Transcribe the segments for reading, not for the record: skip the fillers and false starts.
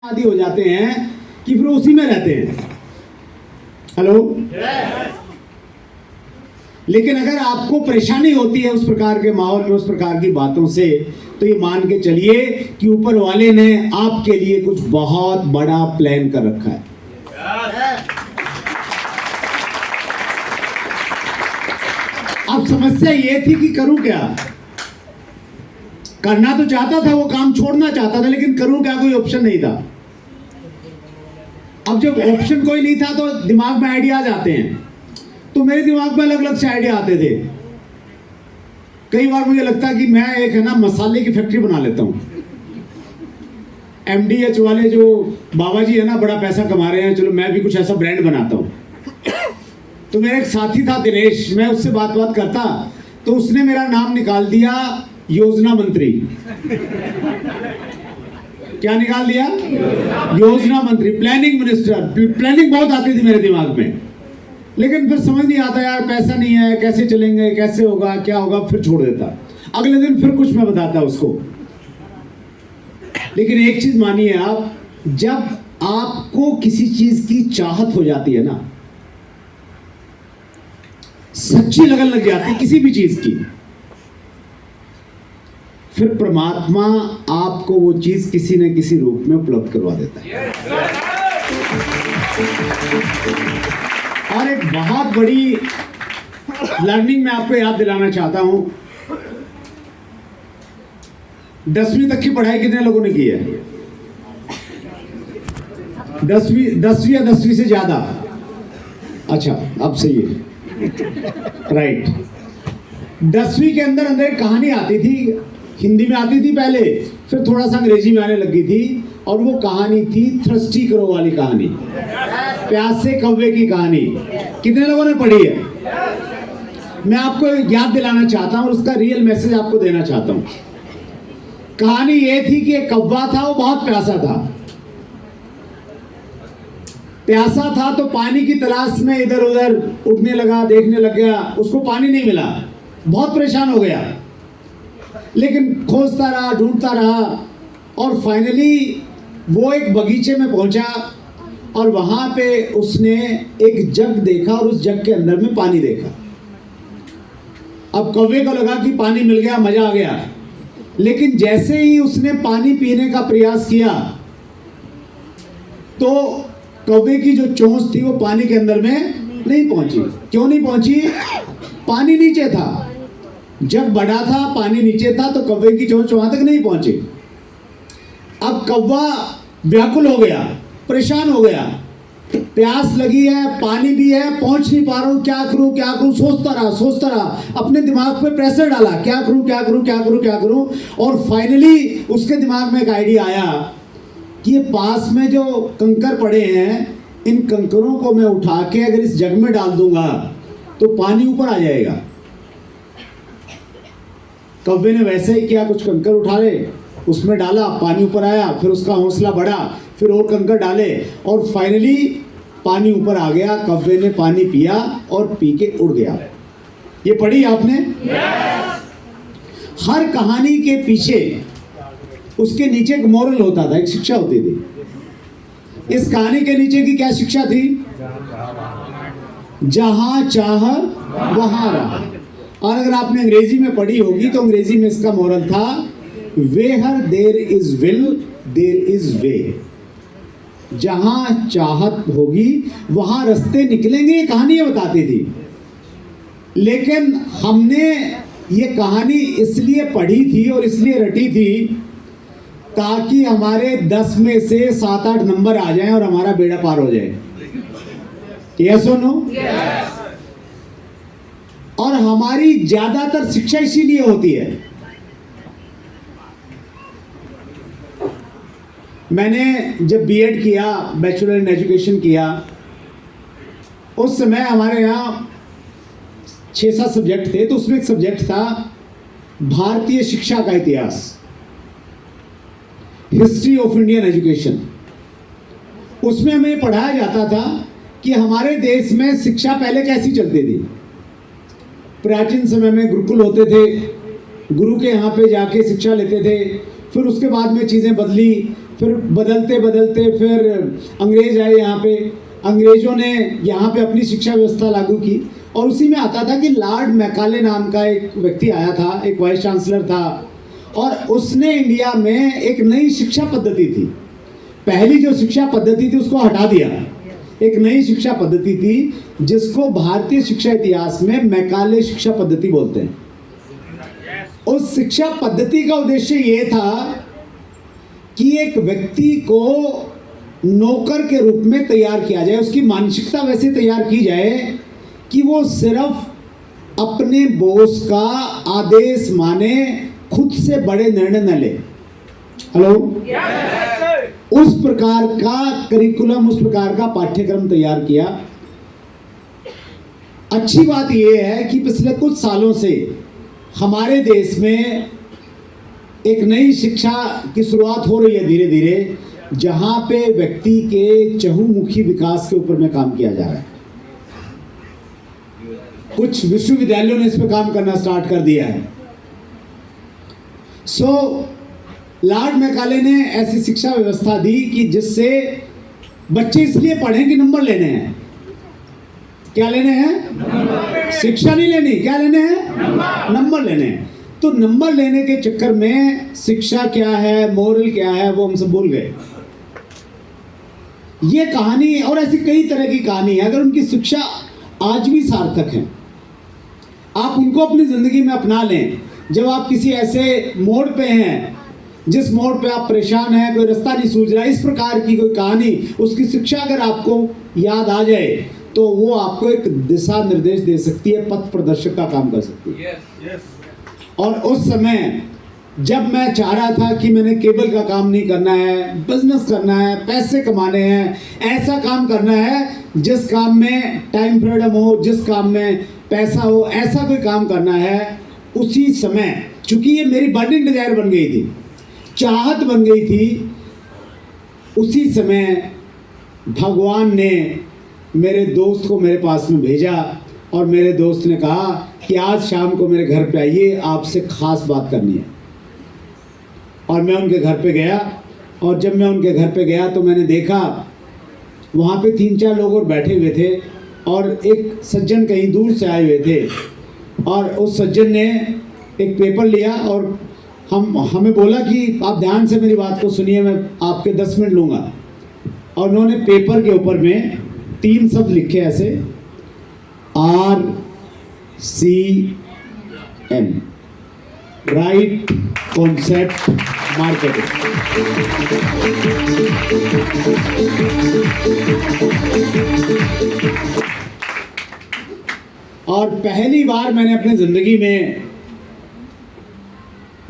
आदि हो जाते हैं कि फिर उसी में रहते हैं। हेलो। लेकिन अगर आपको परेशानी होती है उस प्रकार के माहौल में, उस प्रकार की बातों से, तो ये मान के चलिए कि ऊपर वाले ने आपके लिए कुछ बहुत बड़ा प्लान कर रखा है। अब समस्या ये थी कि करूं क्या। करना तो चाहता था, वो काम छोड़ना चाहता था, लेकिन करूं क्या, कोई ऑप्शन नहीं था। अब जब ऑप्शन कोई नहीं था तो दिमाग में आइडियाज आते हैं। तो मेरे दिमाग में अलग अलग से आइडिया आते थे। कई बार मुझे लगता कि मैं एक है ना मसाले की फैक्ट्री बना लेता हूं। MDH वाले जो बाबा जी है ना, बड़ा पैसा कमा रहे हैं, चलो मैं भी कुछ ऐसा ब्रांड बनाता हूं। तो मेरा एक साथी था दिनेश, मैं उससे बात करता तो उसने मेरा नाम निकाल दिया योजना मंत्री। क्या निकाल दिया? योजना मंत्री, प्लानिंग मिनिस्टर। प्लानिंग बहुत आती थी मेरे दिमाग में, लेकिन फिर समझ नहीं आता यार, पैसा नहीं है, कैसे चलेंगे, कैसे होगा, क्या होगा, फिर छोड़ देता। अगले दिन फिर कुछ मैं बताता उसको। लेकिन एक चीज मानिए आप, जब आपको किसी चीज की चाहत हो जाती है ना, सच्ची लगन लग जाती है किसी भी चीज की, फिर परमात्मा आपको वो चीज किसी न किसी रूप में उपलब्ध करवा देता है। और एक बहुत बड़ी लर्निंग मैं आपको याद दिलाना चाहता हूं। 10वीं तक की पढ़ाई कितने लोगों ने की है? 10वीं या 10वीं से ज्यादा? अच्छा, अब सही है, राइट। 10वीं के अंदर एक कहानी आती थी, हिंदी में आती थी पहले, फिर थोड़ा सा अंग्रेजी में आने लगी थी, और वो कहानी थी थ्रस्टी करो वाली कहानी, प्यासे कौवे की कहानी। कितने लोगों ने पढ़ी है? मैं आपको याद दिलाना चाहता हूं, उसका रियल मैसेज आपको देना चाहता हूं। कहानी ये थी कि एक कौवा था, वो बहुत प्यासा था। प्यासा था तो पानी की तलाश में इधर उधर उठने लगा, देखने लग गया, उसको पानी नहीं मिला, बहुत परेशान हो गया। लेकिन खोजता रहा, ढूंढता रहा, और फाइनली वो एक बगीचे में पहुंचा, और वहां पे उसने एक जग देखा, और उस जग के अंदर में पानी देखा। अब कौवे को लगा कि पानी मिल गया, मजा आ गया। लेकिन जैसे ही उसने पानी पीने का प्रयास किया, तो कौवे की जो चोंच थी वो पानी के अंदर में नहीं पहुंची। क्यों नहीं पहुंची? पानी नीचे था। जग बड़ा था, पानी नीचे था, तो कौवे की चोंच वहां तक नहीं पहुंची। अब कौवा व्याकुल हो गया, परेशान हो गया, प्यास लगी है, पानी भी है, पहुंच नहीं पा रहा हूं, क्या करूं क्या करूं, सोचता रहा, अपने दिमाग पे प्रेशर डाला, क्या करूं क्या करूं क्या करूं क्या करूं। और फाइनली उसके दिमाग में एक आइडिया आया कि ये पास में जो कंकर पड़े हैं, इन कंकरों को मैं उठा के अगर इस जग में डाल दूंगा तो पानी ऊपर आ जाएगा। कौवे ने वैसे ही किया, कुछ कंकर उठा ले, उसमें डाला, पानी ऊपर आया, फिर उसका हौसला बढ़ा, फिर और कंकर डाले, और फाइनली पानी ऊपर आ गया। कौवे ने पानी पिया और पी के उड़ गया। ये पढ़ी आपने? हर कहानी के पीछे उसके नीचे एक मोरल होता था, एक शिक्षा होती थी। इस कहानी के नीचे की क्या शिक्षा थी? जहां चाह वहां राह। और अगर आपने अंग्रेजी में पढ़ी होगी तो अंग्रेजी में इसका मोरल था, where there is will there is way. जहां चाहत होगी वहां रास्ते निकलेंगे, ये कहानी बताती थी। लेकिन हमने ये कहानी इसलिए पढ़ी थी और इसलिए रटी थी ताकि हमारे 10 में से 7-8 नंबर आ जाएं और हमारा बेड़ा पार हो जाए। यस और नो? और हमारी ज्यादातर शिक्षा इसीलिए होती है। मैंने जब बीएड किया, बैचलर इन एजुकेशन किया, उस समय हमारे यहाँ 6-7 सब्जेक्ट थे। तो उसमें एक सब्जेक्ट था भारतीय शिक्षा का इतिहास, हिस्ट्री ऑफ इंडियन एजुकेशन। उसमें हमें पढ़ाया जाता था कि हमारे देश में शिक्षा पहले कैसी चलती थी। प्राचीन समय में गुरुकुल होते थे, गुरु के यहाँ पे जाके शिक्षा लेते थे। फिर उसके बाद में चीज़ें बदली, फिर बदलते बदलते फिर अंग्रेज आए यहाँ पे, अंग्रेजों ने यहाँ पे अपनी शिक्षा व्यवस्था लागू की, और उसी में आता था कि लॉर्ड मैकाले नाम का एक व्यक्ति आया था, एक वाइस चांसलर था, और उसने इंडिया में एक नई शिक्षा पद्धति थी, पहली जो शिक्षा पद्धति थी उसको हटा दिया, एक नई शिक्षा पद्धति थी जिसको भारतीय शिक्षा इतिहास में मैकाले शिक्षा पद्धति बोलते हैं। उस शिक्षा पद्धति का उद्देश्य ये था कि एक व्यक्ति को नौकर के रूप में तैयार किया जाए, उसकी मानसिकता वैसे तैयार की जाए कि वो सिर्फ अपने बॉस का आदेश माने, खुद से बड़े निर्णय न ले। हेलो, उस प्रकार का करिकुलम, उस प्रकार का पाठ्यक्रम तैयार किया। अच्छी बात यह है कि पिछले कुछ सालों से हमारे देश में एक नई शिक्षा की शुरुआत हो रही है धीरे धीरे, जहां पे व्यक्ति के चहुमुखी विकास के ऊपर में काम किया जा रहा है। कुछ विश्वविद्यालयों ने इस पर काम करना स्टार्ट कर दिया है। लॉर्ड मैकाले ने ऐसी शिक्षा व्यवस्था दी कि जिससे बच्चे इसलिए पढ़ें कि नंबर लेने हैं। क्या लेने हैं? शिक्षा नहीं लेनी, क्या लेने हैं? नंबर लेने हैं। तो नंबर लेने के चक्कर में शिक्षा क्या है, मोरल क्या है, वो हम सब भूल गए। ये कहानी और ऐसी कई तरह की कहानी है। अगर उनकी शिक्षा आज भी सार्थक है, आप उनको अपनी जिंदगी में अपना लें। जब आप किसी ऐसे मोड़ पे हैं जिस मोड़ पे आप परेशान हैं, कोई रास्ता नहीं सूझ रहा, इस प्रकार की कोई कहानी, उसकी शिक्षा अगर आपको याद आ जाए तो वो आपको एक दिशा निर्देश दे सकती है, पथ प्रदर्शक का काम कर सकती है। और उस समय जब मैं चाह रहा था कि मैंने केबल का काम नहीं करना है, बिजनेस करना है, पैसे कमाने हैं, ऐसा काम करना है जिस काम में टाइम फ्रीडम हो, जिस काम में पैसा हो, ऐसा कोई काम करना है, उसी समय चूंकि ये मेरी बर्निंग डिजायर बन गई थी, चाहत बन गई थी, उसी समय भगवान ने मेरे दोस्त को मेरे पास में भेजा और मेरे दोस्त ने कहा कि आज शाम को मेरे घर पे आइए, आपसे खास बात करनी है। और मैं उनके घर पे गया, और जब मैं उनके घर पे गया तो मैंने देखा वहाँ पे 3-4 लोग और बैठे हुए थे, और एक सज्जन कहीं दूर से आए हुए थे, और उस सज्जन ने एक पेपर लिया और हमें बोला कि आप ध्यान से मेरी बात को सुनिए, मैं आपके 10 मिनट लूँगा। और उन्होंने पेपर के ऊपर में 3 शब्द लिखे ऐसे, RCM, राइट कॉन्सेप्ट मार्केटिंग। और पहली बार मैंने अपनी जिंदगी में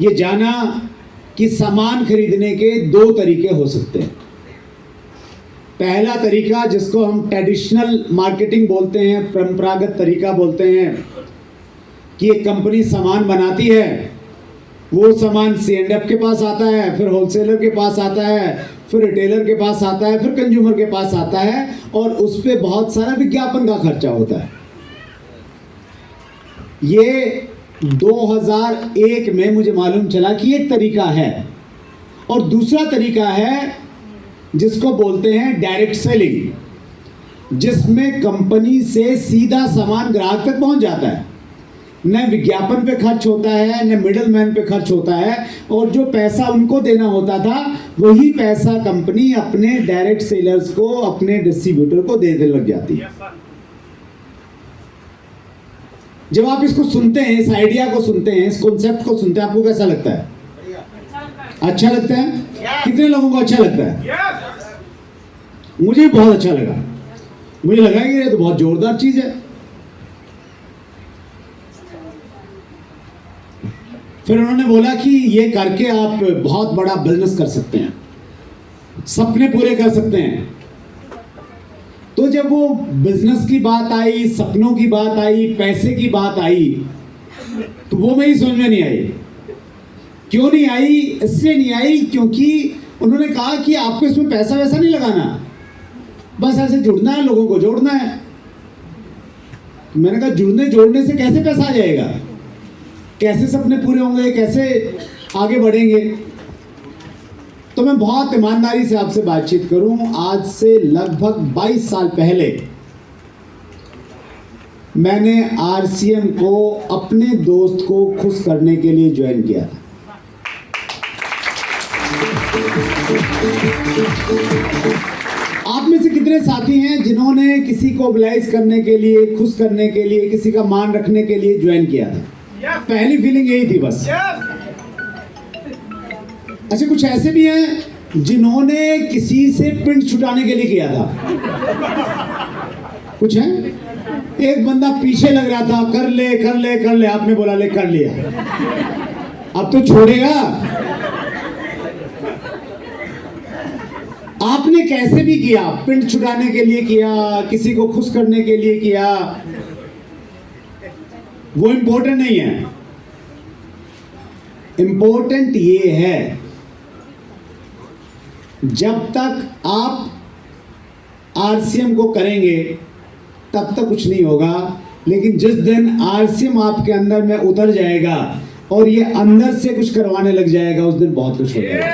ये जाना कि सामान खरीदने के 2 तरीके हो सकते हैं। पहला तरीका जिसको हम ट्रेडिशनल मार्केटिंग बोलते हैं, परंपरागत तरीका बोलते हैं, कि एक कंपनी सामान बनाती है, वो सामान C&F के पास आता है, फिर होलसेलर के पास आता है, फिर रिटेलर के पास आता है, फिर कंज्यूमर के पास आता है, और उस पर बहुत सारा विज्ञापन का खर्चा होता है। ये 2001 में मुझे मालूम चला कि एक तरीका है। और दूसरा तरीका है जिसको बोलते हैं डायरेक्ट सेलिंग, जिसमें कंपनी से सीधा सामान ग्राहक तक पहुंच जाता है, न विज्ञापन पे खर्च होता है, न मिडल मैन पे खर्च होता है, और जो पैसा उनको देना होता था वही पैसा कंपनी अपने डायरेक्ट सेलर्स को, अपने डिस्ट्रीब्यूटर को देने लग जाती है। जब आप इसको सुनते हैं, इस आइडिया को सुनते हैं, इस कॉन्सेप्ट को सुनते हैं, आपको कैसा लगता है? अच्छा लगता है? कितने लोगों को अच्छा लगता है? मुझे बहुत अच्छा लगा। मुझे लगा कि ये तो बहुत जोरदार चीज है। फिर उन्होंने बोला कि ये करके आप बहुत बड़ा बिजनेस कर सकते हैं, सपने पूरे कर सकते हैं। तो जब वो बिजनेस की बात आई, सपनों की बात आई, पैसे की बात आई, तो वो मेरी समझ में नहीं आई। क्यों नहीं आई? इसलिए नहीं आई क्योंकि उन्होंने कहा कि आपको इसमें पैसा वैसा नहीं लगाना, बस ऐसे जुड़ना है, लोगों को जोड़ना है। मैंने कहा जुड़ने जोड़ने से कैसे पैसा आ जाएगा, कैसे सपने पूरे होंगे, कैसे आगे बढ़ेंगे? तो मैं बहुत ईमानदारी से आपसे बातचीत करूं, आज से लगभग 22 साल पहले मैंने आरसीएम को अपने दोस्त को खुश करने के लिए ज्वाइन किया था। आप में से कितने साथी हैं जिन्होंने किसी को ओबलाइज करने के लिए, खुश करने के लिए, किसी का मान रखने के लिए ज्वाइन किया था? पहली फीलिंग यही थी बस। अच्छा, कुछ ऐसे भी हैं जिन्होंने किसी से पिंड छुटाने के लिए किया था। कुछ है, एक बंदा पीछे लग रहा था, कर ले कर ले कर ले, आपने बोला ले कर लिया, अब तो छोड़ेगा। आपने कैसे भी किया, पिंड छुटाने के लिए किया, किसी को खुश करने के लिए किया, वो इंपॉर्टेंट नहीं है। इंपॉर्टेंट ये है, जब तक आप आरसीएम को करेंगे तब तक कुछ नहीं होगा, लेकिन जिस दिन आरसीएम आपके अंदर में उतर जाएगा और ये अंदर से कुछ करवाने लग जाएगा, उस दिन बहुत कुछ हो जाएगा।